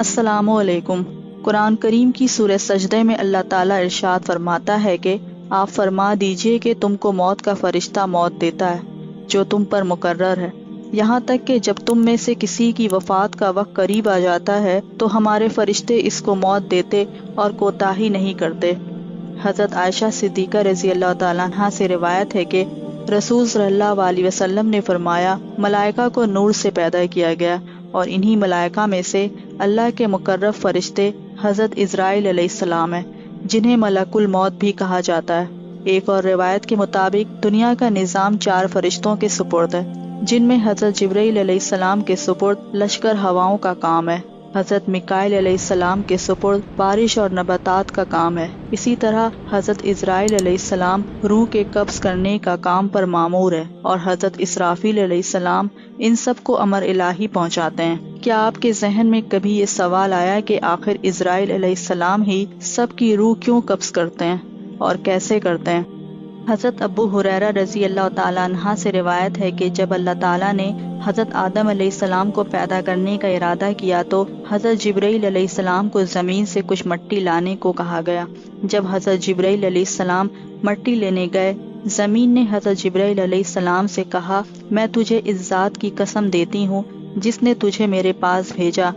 السلام علیکم۔ قرآن کریم کی سورہ سجدہ میں اللہ تعالیٰ ارشاد فرماتا ہے کہ آپ فرما دیجئے کہ تم کو موت کا فرشتہ موت دیتا ہے جو تم پر مقرر ہے، یہاں تک کہ جب تم میں سے کسی کی وفات کا وقت قریب آ جاتا ہے تو ہمارے فرشتے اس کو موت دیتے اور کوتاہی نہیں کرتے۔ حضرت عائشہ صدیقہ رضی اللہ تعالیٰ عنہا سے روایت ہے کہ رسول صلی اللہ علیہ وسلم نے فرمایا، ملائکہ کو نور سے پیدا کیا گیا اور انہی ملائکہ میں سے اللہ کے مقرب فرشتے حضرت اسرائیل علیہ السلام ہیں، جنہیں ملک الموت بھی کہا جاتا ہے۔ ایک اور روایت کے مطابق دنیا کا نظام 4 فرشتوں کے سپرد ہے، جن میں حضرت جبرائیل علیہ السلام کے سپرد لشکر ہواؤں کا کام ہے، حضرت میکائیل علیہ السلام کے سپرد بارش اور نباتات کا کام ہے، اسی طرح حضرت اسرائیل علیہ السلام روح کے قبض کرنے کا کام پر مامور ہے، اور حضرت اسرافیل علیہ السلام ان سب کو امر الہی پہنچاتے ہیں۔ کیا آپ کے ذہن میں کبھی یہ سوال آیا کہ آخر اسرائیل علیہ السلام ہی سب کی روح کیوں قبض کرتے ہیں اور کیسے کرتے ہیں؟ حضرت ابو ہریرہ رضی اللہ تعالیٰ عنہ سے روایت ہے کہ جب اللہ تعالیٰ نے حضرت آدم علیہ السلام کو پیدا کرنے کا ارادہ کیا تو حضرت جبرائیل علیہ السلام کو زمین سے کچھ مٹی لانے کو کہا گیا۔ جب حضرت جبرائیل علیہ السلام مٹی لینے گئے، زمین نے حضرت جبرائیل علیہ السلام سے کہا، میں تجھے اس ذات کی قسم دیتی ہوں جس نے تجھے میرے پاس بھیجا،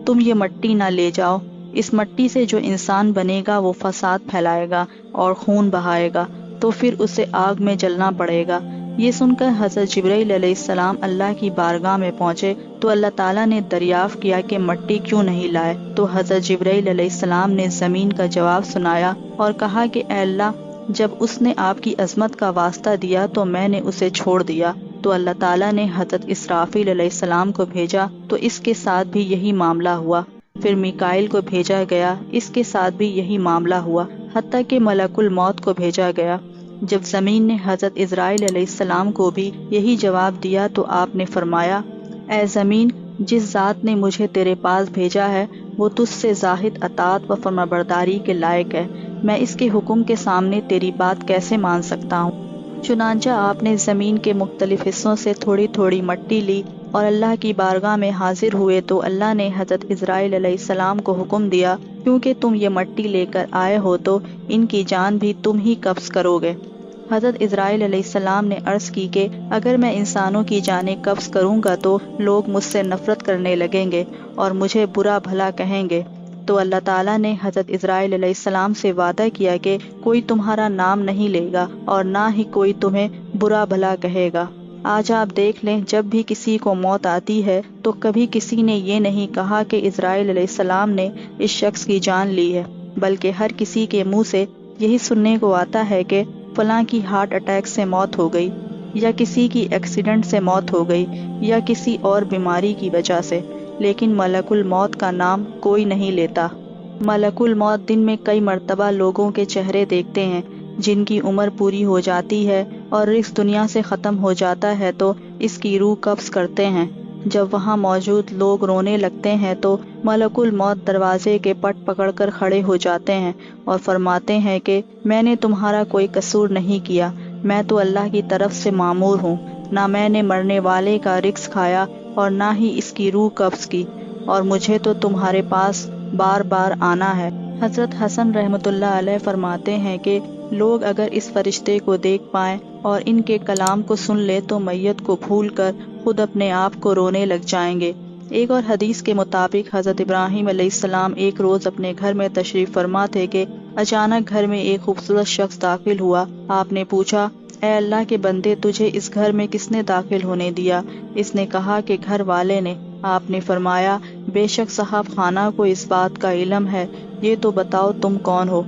تم یہ مٹی نہ لے جاؤ، اس مٹی سے جو انسان بنے گا وہ فساد پھیلائے گا اور خون بہائے گا، تو پھر اسے آگ میں جلنا پڑے گا۔ یہ سن کر حضرت جبرائیل علیہ السلام اللہ کی بارگاہ میں پہنچے تو اللہ تعالیٰ نے دریافت کیا کہ مٹی کیوں نہیں لائے، تو حضرت جبرائیل علیہ السلام نے زمین کا جواب سنایا اور کہا کہ اے اللہ، جب اس نے آپ کی عظمت کا واسطہ دیا تو میں نے اسے چھوڑ دیا۔ تو اللہ تعالیٰ نے حضرت اسرافیل علیہ السلام کو بھیجا تو اس کے ساتھ بھی یہی معاملہ ہوا، پھر میکائیل کو بھیجا گیا، اس کے ساتھ بھی یہی معاملہ ہوا، حتیٰ کہ ملک الموت کو بھیجا گیا۔ جب زمین نے حضرت اسرائیل علیہ السلام کو بھی یہی جواب دیا تو آپ نے فرمایا، اے زمین، جس ذات نے مجھے تیرے پاس بھیجا ہے وہ تجھ سے زاہد اطاعت و فرمانبرداری کے لائق ہے، میں اس کے حکم کے سامنے تیری بات کیسے مان سکتا ہوں؟ چنانچہ آپ نے زمین کے مختلف حصوں سے تھوڑی تھوڑی مٹی لی اور اللہ کی بارگاہ میں حاضر ہوئے تو اللہ نے حضرت اسرائیل علیہ السلام کو حکم دیا، کیونکہ تم یہ مٹی لے کر آئے ہو تو ان کی جان بھی تم ہی قبض کرو گے۔ حضرت اسرائیل علیہ السلام نے عرض کی کہ اگر میں انسانوں کی جانیں قبض کروں گا تو لوگ مجھ سے نفرت کرنے لگیں گے اور مجھے برا بھلا کہیں گے۔ تو اللہ تعالیٰ نے حضرت اسرائیل علیہ السلام سے وعدہ کیا کہ کوئی تمہارا نام نہیں لے گا اور نہ ہی کوئی تمہیں برا بھلا کہے گا۔ آج آپ دیکھ لیں، جب بھی کسی کو موت آتی ہے تو کبھی کسی نے یہ نہیں کہا کہ اسرائیل علیہ السلام نے اس شخص کی جان لی ہے، بلکہ ہر کسی کے منہ سے یہی سننے کو آتا ہے کہ فلاں کی ہارٹ اٹیک سے موت ہو گئی، یا کسی کی ایکسیڈنٹ سے موت ہو گئی، یا کسی اور بیماری کی وجہ سے، لیکن ملک الموت کا نام کوئی نہیں لیتا۔ ملک الموت دن میں کئی مرتبہ لوگوں کے چہرے دیکھتے ہیں جن کی عمر پوری ہو جاتی ہے اور رزق دنیا سے ختم ہو جاتا ہے تو اس کی روح قبض کرتے ہیں۔ جب وہاں موجود لوگ رونے لگتے ہیں تو ملک الموت دروازے کے پٹ پکڑ کر کھڑے ہو جاتے ہیں اور فرماتے ہیں کہ میں نے تمہارا کوئی قصور نہیں کیا، میں تو اللہ کی طرف سے مامور ہوں، نہ میں نے مرنے والے کا رزق کھایا اور نہ ہی اس کی روح قبض کی، اور مجھے تو تمہارے پاس بار بار آنا ہے۔ حضرت حسن رحمۃ اللہ علیہ فرماتے ہیں کہ لوگ اگر اس فرشتے کو دیکھ پائیں اور ان کے کلام کو سن لے تو میت کو بھول کر خود اپنے آپ کو رونے لگ جائیں گے۔ ایک اور حدیث کے مطابق حضرت ابراہیم علیہ السلام ایک روز اپنے گھر میں تشریف فرما تھے کہ اچانک گھر میں ایک خوبصورت شخص داخل ہوا۔ آپ نے پوچھا، اے اللہ کے بندے، تجھے اس گھر میں کس نے داخل ہونے دیا؟ اس نے کہا کہ گھر والے نے۔ آپ نے فرمایا، بے شک صاحب خانہ کو اس بات کا علم ہے، یہ تو بتاؤ تم کون ہو؟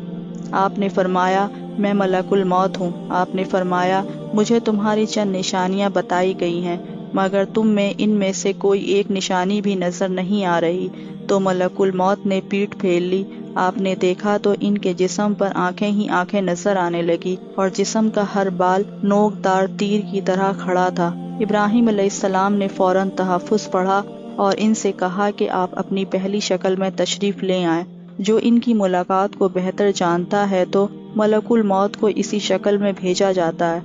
آپ نے فرمایا، میں ملک الموت ہوں۔ آپ نے فرمایا، مجھے تمہاری چند نشانیاں بتائی گئی ہیں، مگر تم میں ان میں سے کوئی ایک نشانی بھی نظر نہیں آ رہی۔ تو ملک الموت نے پیٹھ پھیر لی۔ آپ نے دیکھا تو ان کے جسم پر آنکھیں ہی آنکھیں نظر آنے لگی اور جسم کا ہر بال نوک دار تیر کی طرح کھڑا تھا۔ ابراہیم علیہ السلام نے فوراً تحفظ پڑھا اور ان سے کہا کہ آپ اپنی پہلی شکل میں تشریف لے آئیں۔ جو ان کی ملاقات کو بہتر جانتا ہے تو ملک الموت کو اسی شکل میں بھیجا جاتا ہے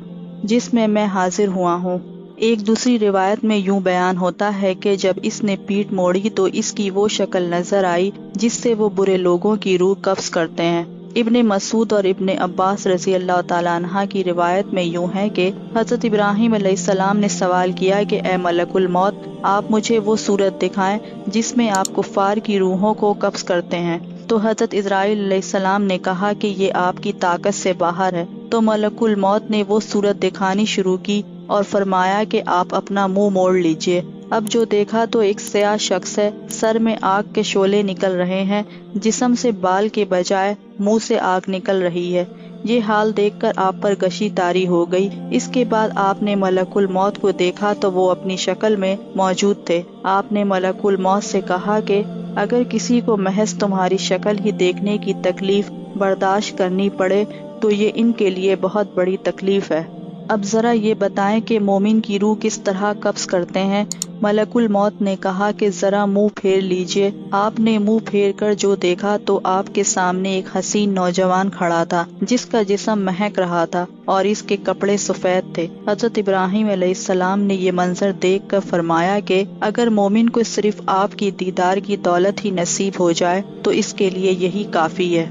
جس میں حاضر ہوا ہوں۔ ایک دوسری روایت میں یوں بیان ہوتا ہے کہ جب اس نے پیٹھ موڑی تو اس کی وہ شکل نظر آئی جس سے وہ برے لوگوں کی روح قبض کرتے ہیں۔ ابن مسعود اور ابن عباس رضی اللہ تعالیٰ عنہ کی روایت میں یوں ہے کہ حضرت ابراہیم علیہ السلام نے سوال کیا کہ اے ملک الموت، آپ مجھے وہ صورت دکھائیں جس میں آپ کفار کی روحوں کو قبض کرتے ہیں۔ تو حضرت اسرائیل علیہ السلام نے کہا کہ یہ آپ کی طاقت سے باہر ہے۔ تو ملک الموت نے وہ صورت دکھانی شروع کی اور فرمایا کہ آپ اپنا منہ موڑ لیجئے۔ اب جو دیکھا تو ایک سیاہ شخص ہے، سر میں آگ کے شعلے نکل رہے ہیں، جسم سے بال کے بجائے منہ سے آگ نکل رہی ہے۔ یہ حال دیکھ کر آپ پر غشی طاری ہو گئی۔ اس کے بعد آپ نے ملک الموت کو دیکھا تو وہ اپنی شکل میں موجود تھے۔ آپ نے ملک الموت سے کہا کہ اگر کسی کو محض تمہاری شکل ہی دیکھنے کی تکلیف برداشت کرنی پڑے تو یہ ان کے لیے بہت بڑی تکلیف ہے۔ اب ذرا یہ بتائیں کہ مومن کی روح کس طرح قبض کرتے ہیں؟ ملک الموت نے کہا کہ ذرا منہ پھیر لیجئے۔ آپ نے منہ پھیر کر جو دیکھا تو آپ کے سامنے ایک حسین نوجوان کھڑا تھا جس کا جسم مہک رہا تھا اور اس کے کپڑے سفید تھے۔ حضرت ابراہیم علیہ السلام نے یہ منظر دیکھ کر فرمایا کہ اگر مومن کو صرف آپ کی دیدار کی دولت ہی نصیب ہو جائے تو اس کے لیے یہی کافی ہے۔